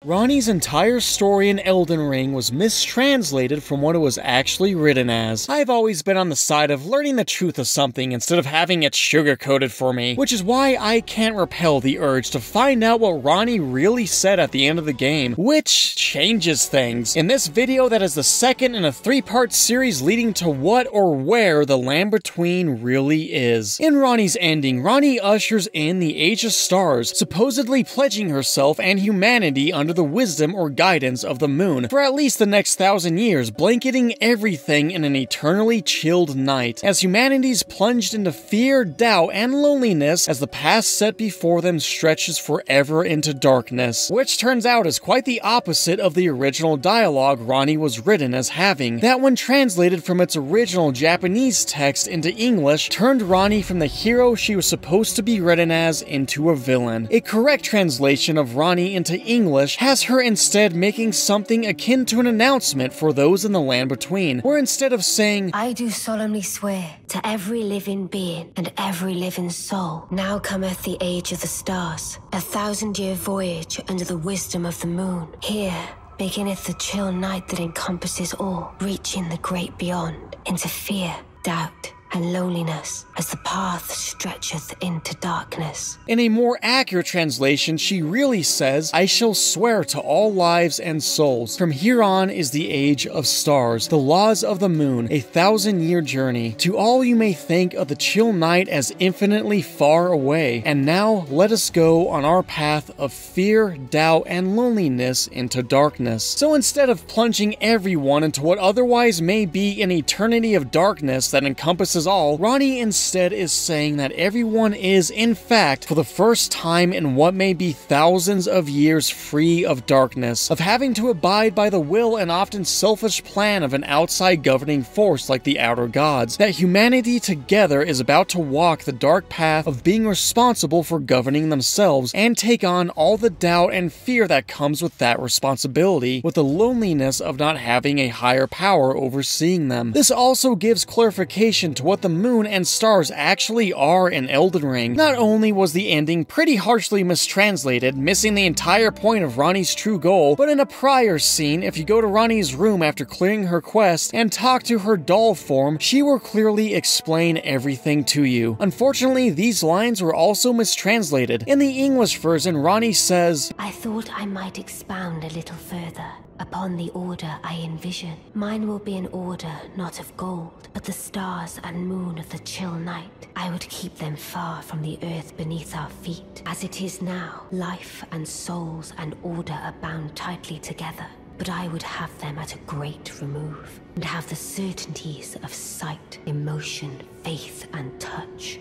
Ranni's entire story in Elden Ring was mistranslated from what it was actually written as. I've always been on the side of learning the truth of something instead of having it sugar-coated for me, which is why I can't repel the urge to find out what Ranni really said at the end of the game, which changes things. In this video that is the second in a 3-part series leading to what or where the Land Between really is. In Ranni's ending, Ranni ushers in the Age of Stars, supposedly pledging herself and humanity under the wisdom or guidance of the moon for at least the next 1,000 years, blanketing everything in an eternally chilled night, as humanity's plunged into fear, doubt, and loneliness as the path set before them stretches forever into darkness, which turns out is quite the opposite of the original dialogue Ranni was written as having, that when translated from its original Japanese text into English, turned Ranni from the hero she was supposed to be written as into a villain. A correct translation of Ranni into English has her instead making something akin to an announcement for those in the Land Between, where instead of saying, "I do solemnly swear to every living being and every living soul, now cometh the age of the stars, 1,000-year voyage under the wisdom of the moon. Here beginneth the chill night that encompasses all, reaching the great beyond, into fear, doubt, and loneliness, as the path stretcheth into darkness." In a more accurate translation, she really says, "I shall swear to all lives and souls. From here on is the age of stars, the laws of the moon, a 1,000-year journey. To all you may think of the chill night as infinitely far away. And now let us go on our path of fear, doubt, and loneliness into darkness." So instead of plunging everyone into what otherwise may be an eternity of darkness that encompasses all, Ranni instead is saying that everyone is, in fact, for the first time in what may be thousands of years free of darkness, of having to abide by the will and often selfish plan of an outside governing force like the Outer Gods, that humanity together is about to walk the dark path of being responsible for governing themselves and take on all the doubt and fear that comes with that responsibility, with the loneliness of not having a higher power overseeing them. This also gives clarification to what the moon and stars actually are in Elden Ring. Not only was the ending pretty harshly mistranslated, missing the entire point of Ranni's true goal, but in a prior scene, if you go to Ranni's room after clearing her quest and talk to her doll form, she will clearly explain everything to you. Unfortunately, these lines were also mistranslated. In the English version, Ranni says, "I thought I might expound a little further upon the order I envision. Mine will be an order not of gold, but the stars and moon of the chill night. I would keep them far from the earth beneath our feet. As it is now, life and souls and order are bound tightly together, but I would have them at a great remove, and have the certainties of sight, emotion, faith, and touch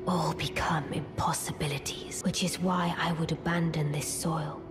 all become impossibilities, which is why I would abandon this soil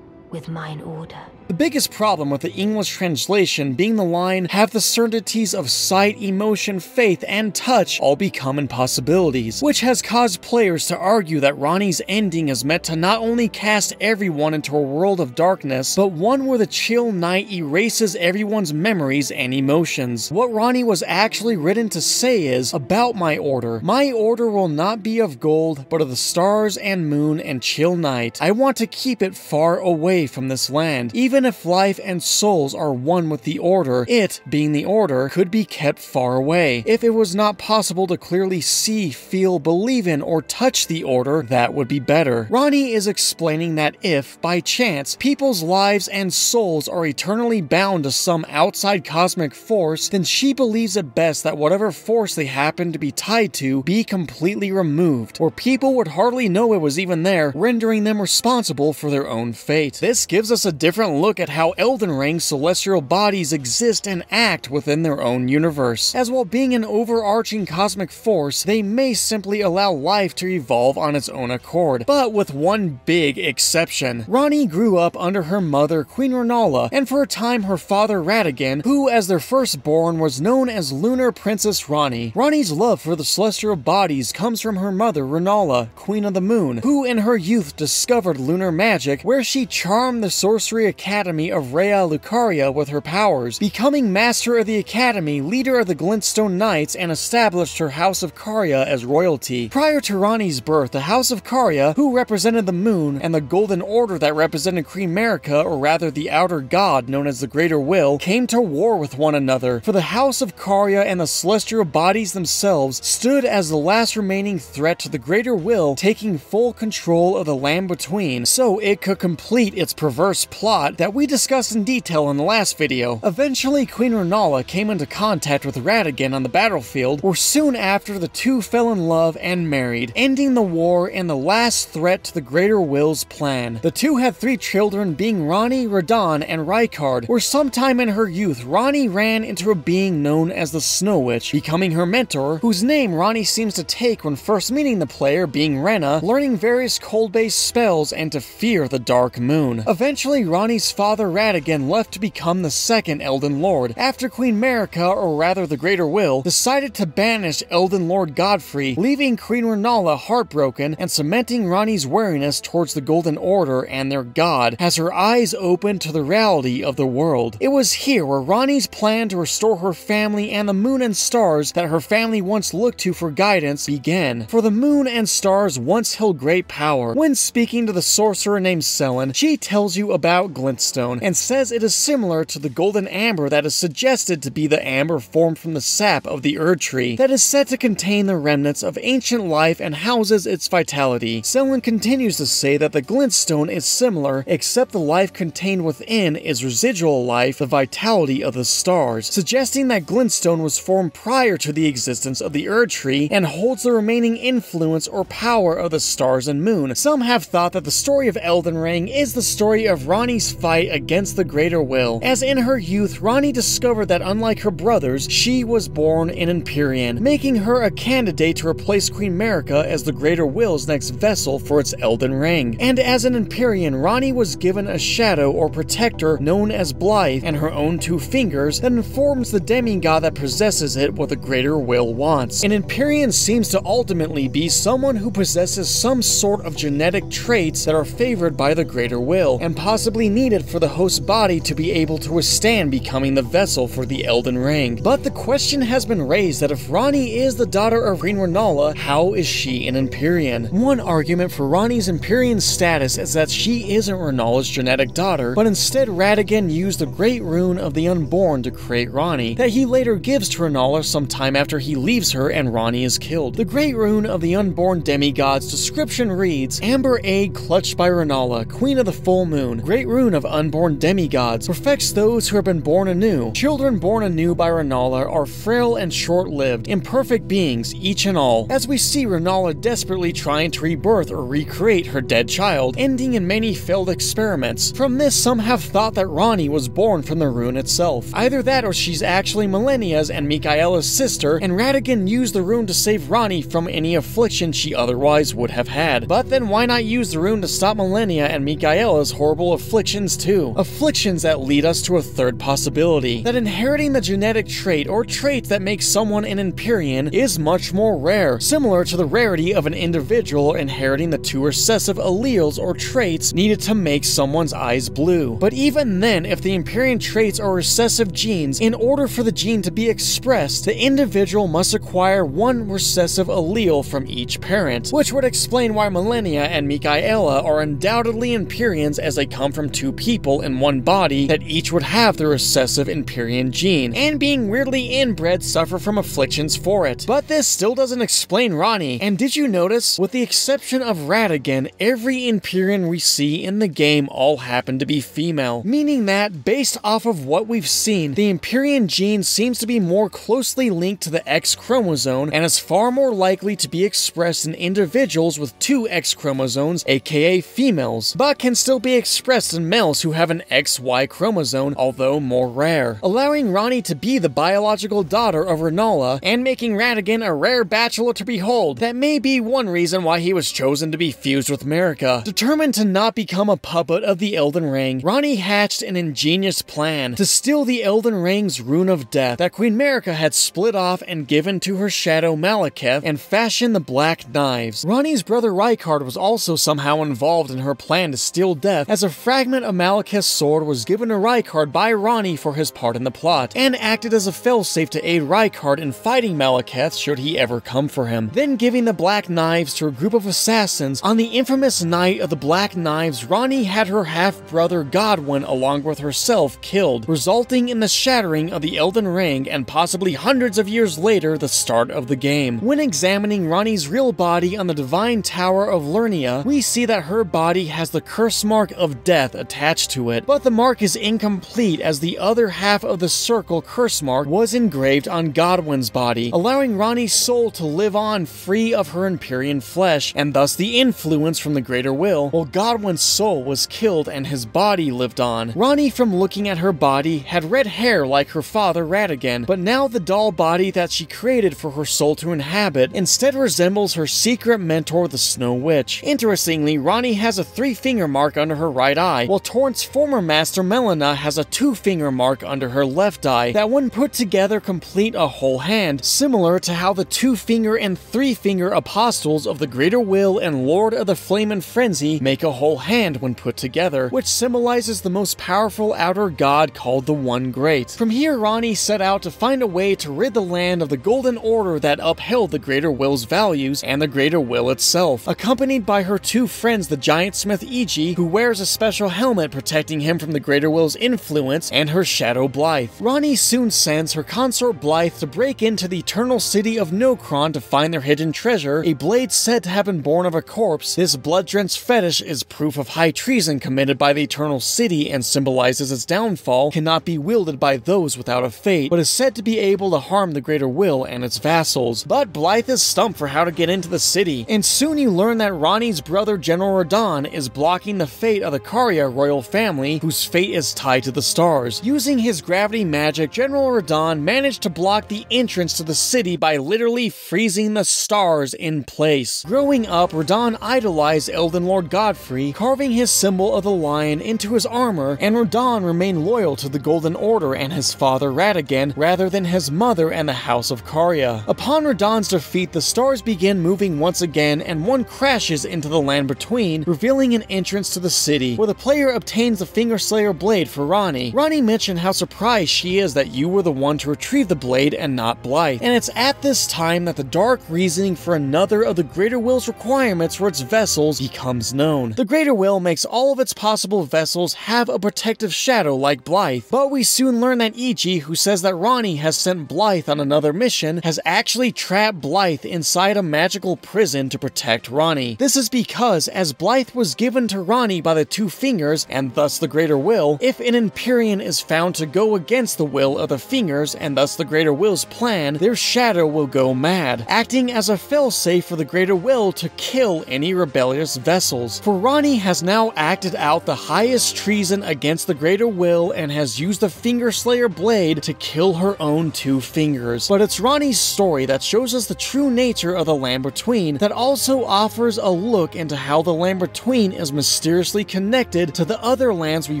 with mine order." The biggest problem with the English translation being the line, "have the certainties of sight, emotion, faith, and touch all become impossibilities," which has caused players to argue that Ranni's ending is meant to not only cast everyone into a world of darkness, but one where the chill night erases everyone's memories and emotions. What Ranni was actually written to say is, "About my order will not be of gold, but of the stars and moon and chill night. I want to keep it far away from this land. Even if life and souls are one with the order, it, being the order, could be kept far away. If it was not possible to clearly see, feel, believe in, or touch the order, that would be better." Ranni is explaining that if, by chance, people's lives and souls are eternally bound to some outside cosmic force, then she believes it best that whatever force they happen to be tied to be completely removed, or people would hardly know it was even there, rendering them responsible for their own fate. This gives us a different look at how Elden Ring's celestial bodies exist and act within their own universe, as while being an overarching cosmic force, they may simply allow life to evolve on its own accord, but with one big exception. Ranni grew up under her mother, Queen Rennala, and for a time her father Radagon, who as their firstborn was known as Lunar Princess Ranni. Ranni's love for the celestial bodies comes from her mother Rennala, Queen of the Moon, who in her youth discovered lunar magic, where she charmed armed the Sorcery Academy of Rhea Lucaria with her powers, becoming Master of the Academy, leader of the Glintstone Knights, and established her House of Caria as royalty. Prior to Ranni's birth, the House of Caria, who represented the moon, and the Golden Order that represented Queen Marika, or rather the Outer God known as the Greater Will, came to war with one another, for the House of Caria and the celestial bodies themselves stood as the last remaining threat to the Greater Will taking full control of the land between, so it could complete its perverse plot that we discussed in detail in the last video. Eventually, Queen Rennala came into contact with Radagon on the battlefield, where soon after the two fell in love and married, ending the war and the last threat to the Greater Will's plan. The two had 3 children, being Ranni, Radahn, and Rykard, where sometime in her youth, Ranni ran into a being known as the Snow Witch, becoming her mentor, whose name Ranni seems to take when first meeting the player, being Renna, learning various cold-based spells and to fear the Dark Moon. Eventually, Ranni's father Radagon left to become the second Elden Lord, after Queen Marika, or rather the Greater Will, decided to banish Elden Lord Godfrey, leaving Queen Rennala heartbroken and cementing Ranni's wariness towards the Golden Order and their god, as her eyes opened to the reality of the world. It was here where Ranni's plan to restore her family and the moon and stars that her family once looked to for guidance began, for the moon and stars once held great power. When speaking to the sorcerer named Sellen, she tells you about Glintstone, and says it is similar to the golden amber that is suggested to be the amber formed from the sap of the Erd Tree, that is said to contain the remnants of ancient life and houses its vitality. Sellen continues to say that the Glintstone is similar, except the life contained within is residual life, the vitality of the stars, suggesting that Glintstone was formed prior to the existence of the Erd Tree and holds the remaining influence or power of the stars and moon. Some have thought that the story of Elden Ring is the story of Ranni's fight against the Greater Will, as in her youth, Ranni discovered that unlike her brothers, she was born an Empyrean, making her a candidate to replace Queen Marika as the Greater Will's next vessel for its Elden Ring. And as an Empyrean, Ranni was given a shadow or protector known as Blythe, and her own 2 fingers that informs the demigod that possesses it what the Greater Will wants. An Empyrean seems to ultimately be someone who possesses some sort of genetic traits that are favored by the Greater Will, and possibly needed for the host body to be able to withstand becoming the vessel for the Elden Ring. But the question has been raised that if Ranni is the daughter of Queen Rennala, how is she an Empyrean? One argument for Ranni's Empyrean status is that she isn't Rennala's genetic daughter, but instead Radagon used the Great Rune of the Unborn to create Ranni, that he later gives to Rennala sometime after he leaves her and Ranni is killed. The Great Rune of the Unborn demigod's description reads, Amber egg clutched by Rennala, Queen of the Full Moon. Great Rune of Unborn demigods perfects those who have been born anew. Children born anew by Rennala are frail and short-lived, imperfect beings, each and all, as we see Rennala desperately trying to rebirth or recreate her dead child, ending in many failed experiments. From this, some have thought that Ranni was born from the rune itself. Either that or she's actually Malenia's and Mikaela's sister, and Radagon used the rune to save Ranni from any affliction she otherwise would have had. But then why not use the rune to stop Malenia and Mikaela's horrible afflictions too? Afflictions that lead us to a third possibility, that inheriting the genetic trait or traits that make someone an Empyrean is much more rare, similar to the rarity of an individual inheriting the 2 recessive alleles or traits needed to make someone's eyes blue. But even then, if the Empyrean traits are recessive genes, in order for the gene to be expressed, the individual must acquire 1 recessive allele from each parent, which would explain why Malenia and Mikaela are undoubtedly Empyreans, as they come from 2 people in 1 body that each would have the recessive Empyrean gene, and being weirdly inbred suffer from afflictions for it. But this still doesn't explain Ranni. And did you notice, with the exception of Radagon, every Empyrean we see in the game all happen to be female, meaning that, based off of what we've seen, the Empyrean gene seems to be more closely linked to the X chromosome and is far more likely to be expressed in individuals with 2 X chromosomes, aka females, but can still be expressed in males who have an XY chromosome, although more rare, allowing Ranni to be the biological daughter of Rennala and making Radagon a rare bachelor to behold. That may be one reason why he was chosen to be fused with Marika. Determined to not become a puppet of the Elden Ring, Ranni hatched an ingenious plan to steal the Elden Ring's Rune of Death that Queen Marika had split off and given to her shadow Malekith, and fashion the Black Knives. Ranni's brother Rykard was also somehow involved in her plan to steal death, as a fragment of Malekith's sword was given to Rykard by Ranni for his part in the plot, and acted as a failsafe to aid Rykard in fighting Malekith should he ever come for him, then giving the Black Knives to a group of assassins. On the infamous night of the Black Knives, Ranni had her half-brother Godwyn along with herself killed, resulting in the shattering of the Elden Ring and possibly hundreds of years later the start of the game. When examining Ranni's real body on the Divine Tower of Lernia, we see that her body has the curse mark of death attached to it, but the mark is incomplete as the other half of the circle curse mark was engraved on Godwyn's body, allowing Ranni's soul to live on free of her Empyrean flesh, and thus the influence from the Greater Will, while Godwyn's soul was killed and his body lived on. Ranni, from looking at her body, had red hair like her father Radagon, but now the doll body that she created for her soul to inhabit instead resembles her secret mentor, the Snow Witch. Interestingly, Ranni has a 3-finger mark under her right eye, while Torrent's former master Melina has a 2-finger mark under her left eye that when put together complete a whole hand, similar to how the 2-finger and 3-finger apostles of the Greater Will and Lord of the Flame and Frenzy make a whole hand when put together, which symbolizes the most powerful outer god called the One Great. From here, Ranni set out to find a way to rid the land of the Golden Order that upheld the Greater Will's values and the Greater Will itself, accompanied by her 2 friends, the giant smith Iji, who wears a special helmet protecting him from the Greater Will's influence, and her shadow Blythe. Ranni soon sends her consort Blythe to break into the eternal city of Nokron to find their hidden treasure, a blade said to have been born of a corpse. This blood-drenched fetish is proof of high treason committed by the Eternal City and symbolizes its downfall cannot be wielded by those without a fate, but is said to be able to harm the Greater Will and its vassals. But Blythe is stumped for how to get into the city, and soon you learn that Ranni's brother General Radahn is blocking the fate of the Karya royal family, whose fate is tied to the stars. Using his gravity magic, General Radahn managed to block the entrance to the city by literally freezing the stars in place. Growing up, Radahn idolized Elden Lord Godfrey, carving his symbol of the lion into his armor, and Radahn remained loyal to the Golden Order and his father Radagon rather than his mother and the House of Karya. Upon Radahn's defeat, the stars begin moving once again, and one crashes into the land between, revealing an entrance to the city, where the player obtains the Fingerslayer blade for Ranni. Ranni mentioned how surprised she is that you were the one to retrieve the blade and not Blythe, and it's at this time that the dark reasoning for another of the Greater Will's requirements for its vessels becomes known. The Greater Will makes all of its possible vessels have a protective shadow like Blythe, but we soon learn that Iji, who says that Ranni has sent Blythe on another mission, has actually trapped Blythe inside a magical prison to protect Ranni. This is because, as Blythe was given to Ranni by the 2 fingers, and thus the Greater Will, if an Empyrean is found to go against the will of the fingers, and thus the Greater Will's plan, their shadow will go mad, acting as a failsafe for the Greater Will to kill any rebellious vessels. For Ranni has now acted out the highest treason against the Greater Will and has used the Fingerslayer blade to kill her own 2 fingers. But it's Ranni's story that shows us the true nature of the Land Between, that also offers a look into how the Land Between is mysteriously connected to the other lands we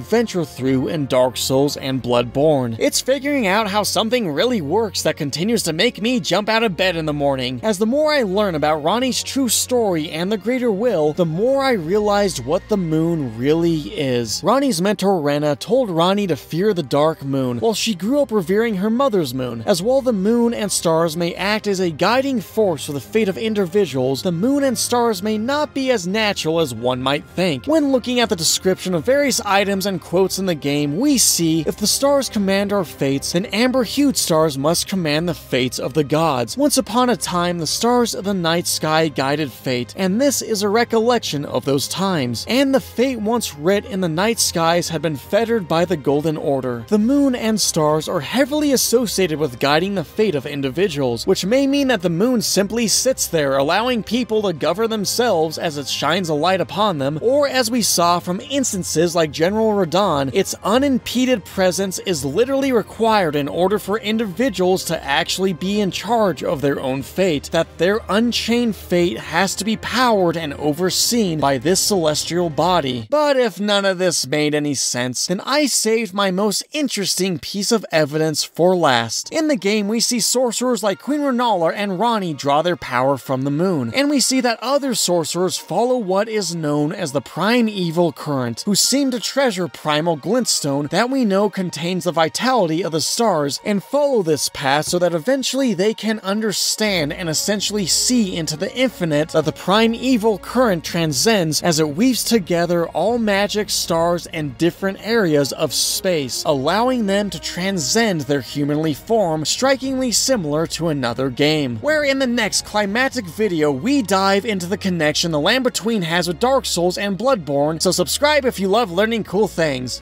venture through in Dark Souls and Bloodborne. It's figuring out how something really works that continues to make me jump out of bed in the morning. As the more I learn about Ranni's true story and the Greater Will, the more I realized what the moon really is. Ranni's mentor Renna told Ranni to fear the dark moon, while she grew up revering her mother's moon. As while the moon and stars may act as a guiding force for the fate of individuals, the moon and stars may not be as natural as one might think. When looking at the description of various items and quotes in the game, we see if the stars command our fates, then amber-hued stars must command the fates of the gods. Once upon a time, the stars of the night sky guided fate, and this is a recollection of those times. And the fate once writ in the night skies had been fettered by the Golden Order. The moon and stars are heavily associated with guiding the fate of individuals, which may mean that the moon simply sits there, allowing people to govern themselves as it shines a light upon them, or as we saw from instances like General Radahn, its unimpeded presence is literally required in order for individuals to actually be in charge of their own fate, that their unchained fate has to be powered and overseen by this celestial body. But if none of this made any sense, then I saved my most interesting piece of evidence for last. In the game, we see sorcerers like Queen Rennala and Ranni draw their power from the moon, and we see that other sorcerers follow what is known as the Prime primeval current, who seem to treasure primal glintstone that we know contains the vitality of the stars, and follow this path so that eventually they can understand and essentially see into the infinite that the primeval current transcends as it weaves together all magic, stars, and different areas of space, allowing them to transcend their humanly form, strikingly similar to another game. Where in the next climactic video, we dive into the connection the Land Between has with Dark Souls and Bloodborne, so subscribe if you love learning cool things.